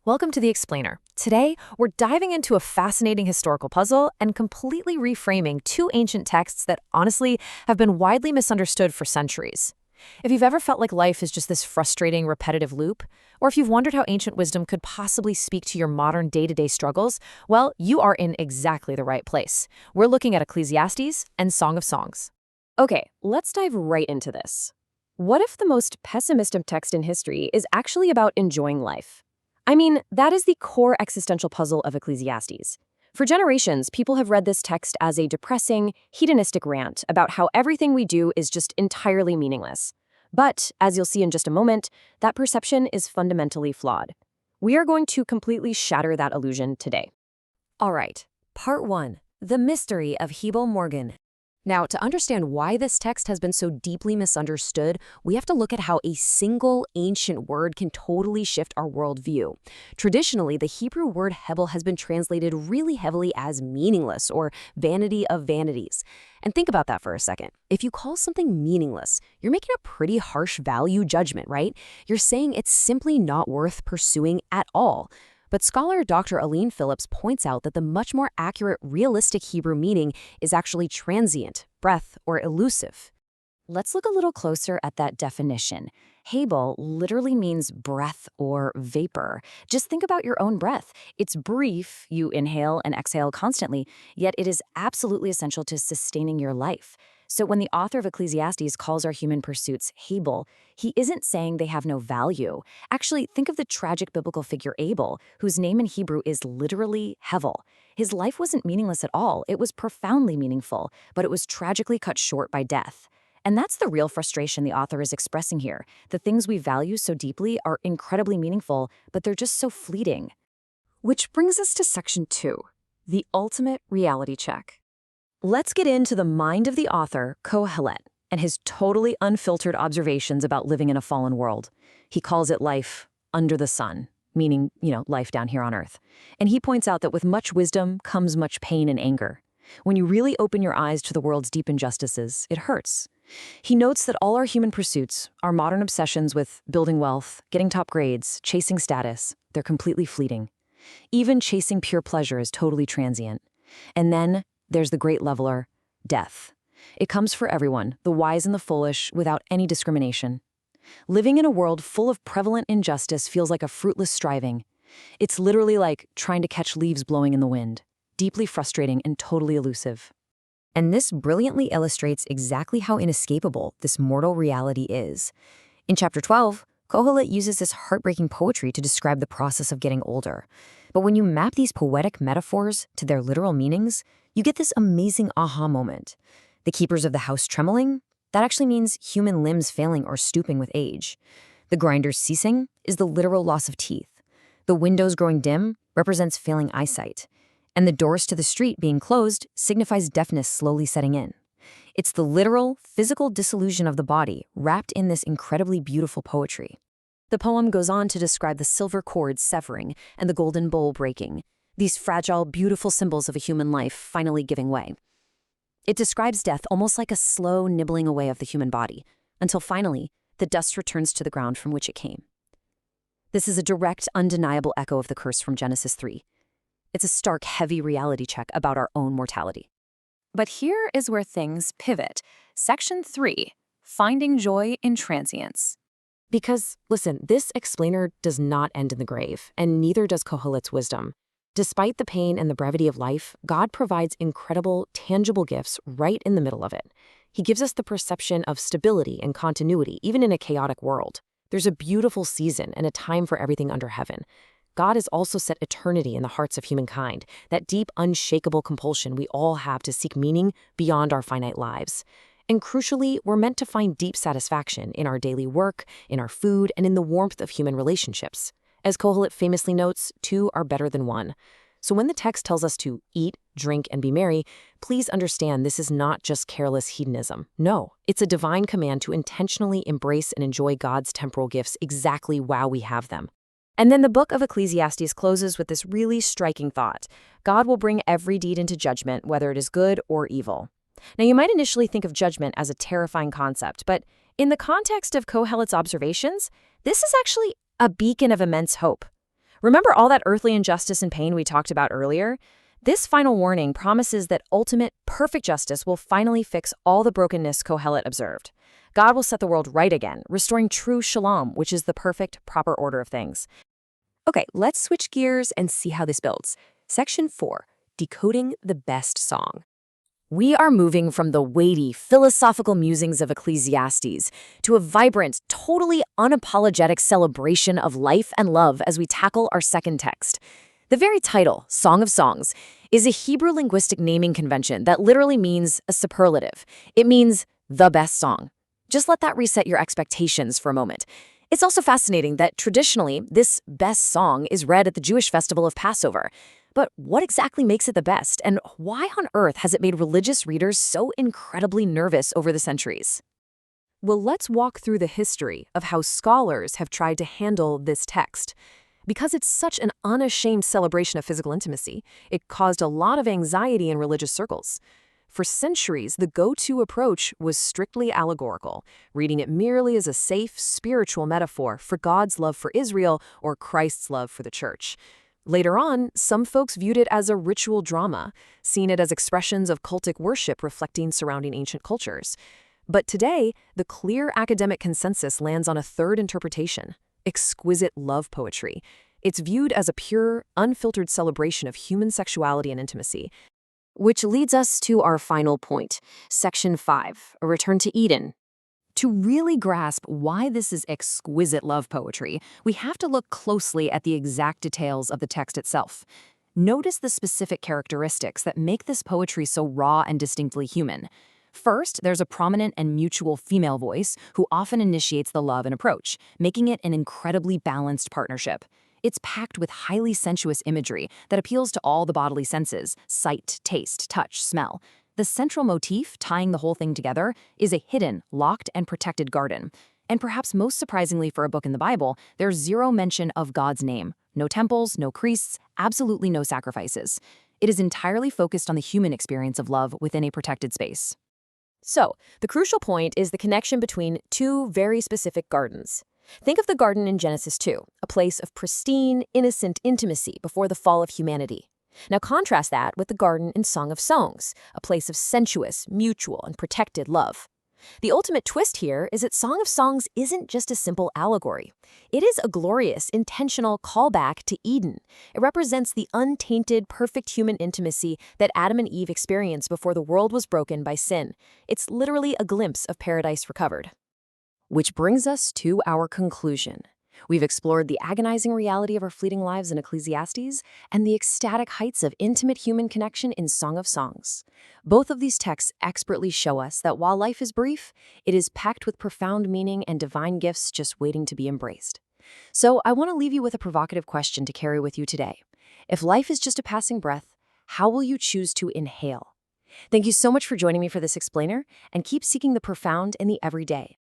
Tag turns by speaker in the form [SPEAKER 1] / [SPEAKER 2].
[SPEAKER 1] Welcome to The Explainer. Today, we're diving into a fascinating historical puzzle and completely reframing two ancient texts that honestly have been widely misunderstood for centuries. If you've ever felt like life is just this frustrating, repetitive loop, or if you've wondered how ancient wisdom could possibly speak to your modern day-to-day struggles, well, you are in exactly the right place. We're looking at Ecclesiastes and Song of Songs.
[SPEAKER 2] Okay, let's dive right into this. What if the most pessimistic text in history is actually about enjoying life? I mean, that is the core existential puzzle of Ecclesiastes. For generations, people have read this text as a depressing, hedonistic rant about how everything we do is just entirely meaningless. But, as you'll see in just a moment, that perception is fundamentally flawed. We are going to completely shatter that illusion today.
[SPEAKER 3] All right, Part 1. The Mystery of Hebel Morgan. Now, to understand why this text has been so deeply misunderstood, we have to look at how a single ancient word can totally shift our worldview. Traditionally, the Hebrew word Hebel has been translated really heavily as meaningless or vanity of vanities. And think about that for a second. If you call something meaningless, you're making a pretty harsh value judgment, right? You're saying it's simply not worth pursuing at all. But scholar Dr. Elaine Phillips points out that the much more accurate, realistic Hebrew meaning is actually transient, breath, or elusive.
[SPEAKER 2] Let's look a little closer at that definition. Hebel literally means breath or vapor. Just think about your own breath. It's brief, you inhale and exhale constantly, yet it is absolutely essential to sustaining your life. So when the author of Ecclesiastes calls our human pursuits Hebel, he isn't saying they have no value. Actually, think of the tragic biblical figure Abel, whose name in Hebrew is literally Hevel. His life wasn't meaningless at all. It was profoundly meaningful, but it was tragically cut short by death. And that's the real frustration the author is expressing here. The things we value so deeply are incredibly meaningful, but they're just so fleeting.
[SPEAKER 1] Which brings us to Section 2, the ultimate reality check.
[SPEAKER 2] Let's get into the mind of the author, Kohelet, and his totally unfiltered observations about living in a fallen world. He calls it life under the sun, meaning, life down here on Earth. And he points out that with much wisdom comes much pain and anger. When you really open your eyes to the world's deep injustices, it hurts. He notes that all our human pursuits, our modern obsessions with building wealth, getting top grades, chasing status, they're completely fleeting. Even chasing pure pleasure is totally transient. And then there's the great leveler, death. It comes for everyone, the wise and the foolish, without any discrimination. Living in a world full of prevalent injustice feels like a fruitless striving. It's literally like trying to catch leaves blowing in the wind, deeply frustrating and totally elusive.
[SPEAKER 3] And this brilliantly illustrates exactly how inescapable this mortal reality is. In Chapter 12, Kohelet uses this heartbreaking poetry to describe the process of getting older. But when you map these poetic metaphors to their literal meanings, you get this amazing aha moment. The keepers of the house trembling, that actually means human limbs failing or stooping with age. The grinders ceasing is the literal loss of teeth. The windows growing dim represents failing eyesight. And the doors to the street being closed signifies deafness slowly setting in. It's the literal, physical dissolution of the body wrapped in this incredibly beautiful poetry.
[SPEAKER 2] The poem goes on to describe the silver cord severing and the golden bowl breaking, these fragile, beautiful symbols of a human life finally giving way. It describes death almost like a slow nibbling away of the human body, until finally, the dust returns to the ground from which it came. This is a direct, undeniable echo of the curse from Genesis 3. It's a stark, heavy reality check about our own mortality.
[SPEAKER 1] But here is where things pivot. Section 3, Finding Joy in Transience.
[SPEAKER 2] Because, listen, this explainer does not end in the grave, and neither does Kohelet's wisdom. Despite the pain and the brevity of life, God provides incredible, tangible gifts right in the middle of it. He gives us the perception of stability and continuity, even in a chaotic world. There's a beautiful season and a time for everything under heaven. God has also set eternity in the hearts of humankind, that deep, unshakable compulsion we all have to seek meaning beyond our finite lives. And crucially, we're meant to find deep satisfaction in our daily work, in our food, and in the warmth of human relationships. As Kohelet famously notes, two are better than one. So when the text tells us to eat, drink, and be merry, please understand this is not just careless hedonism. No, it's a divine command to intentionally embrace and enjoy God's temporal gifts exactly while we have them. And then the book of Ecclesiastes closes with this really striking thought. God will bring every deed into judgment, whether it is good or evil. Now, you might initially think of judgment as a terrifying concept, but in the context of Kohelet's observations, this is actually a beacon of immense hope.
[SPEAKER 1] Remember all that earthly injustice and pain we talked about earlier? This final warning promises that ultimate, perfect justice will finally fix all the brokenness Kohelet observed. God will set the world right again, restoring true shalom, which is the perfect, proper order of things.
[SPEAKER 2] Okay, let's switch gears and see how this builds. Section 4, Decoding the Best Song.
[SPEAKER 1] We are moving from the weighty, philosophical musings of Ecclesiastes to a vibrant, totally unapologetic celebration of life and love as we tackle our second text. The very title, Song of Songs, is a Hebrew linguistic naming convention that literally means a superlative. It means the best song. Just let that reset your expectations for a moment. It's also fascinating that traditionally, this best song is read at the Jewish festival of Passover. But what exactly makes it the best, and why on earth has it made religious readers so incredibly nervous over the centuries? Well, let's walk through the history of how scholars have tried to handle this text. Because it's such an unashamed celebration of physical intimacy, it caused a lot of anxiety in religious circles. For centuries, the go-to approach was strictly allegorical, reading it merely as a safe, spiritual metaphor for God's love for Israel or Christ's love for the church. Later on, some folks viewed it as a ritual drama, seeing it as expressions of cultic worship reflecting surrounding ancient cultures. But today, the clear academic consensus lands on a third interpretation: exquisite love poetry. It's viewed as a pure, unfiltered celebration of human sexuality and intimacy. Which leads us to our final point, Section 5, a return to Eden. To really grasp why this is exquisite love poetry, we have to look closely at the exact details of the text itself. Notice the specific characteristics that make this poetry so raw and distinctly human. First, there's a prominent and mutual female voice who often initiates the love and approach, making it an incredibly balanced partnership. It's packed with highly sensuous imagery that appeals to all the bodily senses: sight, taste, touch, smell. The central motif, tying the whole thing together, is a hidden, locked, and protected garden. And perhaps most surprisingly for a book in the Bible, there's zero mention of God's name. No temples, no priests, absolutely no sacrifices. It is entirely focused on the human experience of love within a protected space. So, the crucial point is the connection between two very specific gardens. Think of the garden in Genesis 2, a place of pristine, innocent intimacy before the fall of humanity. Now contrast that with the garden in Song of Songs, a place of sensuous, mutual, and protected love. The ultimate twist here is that Song of Songs isn't just a simple allegory. It is a glorious, intentional callback to Eden. It represents the untainted, perfect human intimacy that Adam and Eve experienced before the world was broken by sin. It's literally a glimpse of paradise recovered. Which brings us to our conclusion. We've explored the agonizing reality of our fleeting lives in Ecclesiastes and the ecstatic heights of intimate human connection in Song of Songs. Both of these texts expertly show us that while life is brief, it is packed with profound meaning and divine gifts just waiting to be embraced. So I want to leave you with a provocative question to carry with you today. If life is just a passing breath, how will you choose to inhale? Thank you so much for joining me for this explainer, and keep seeking the profound in the everyday.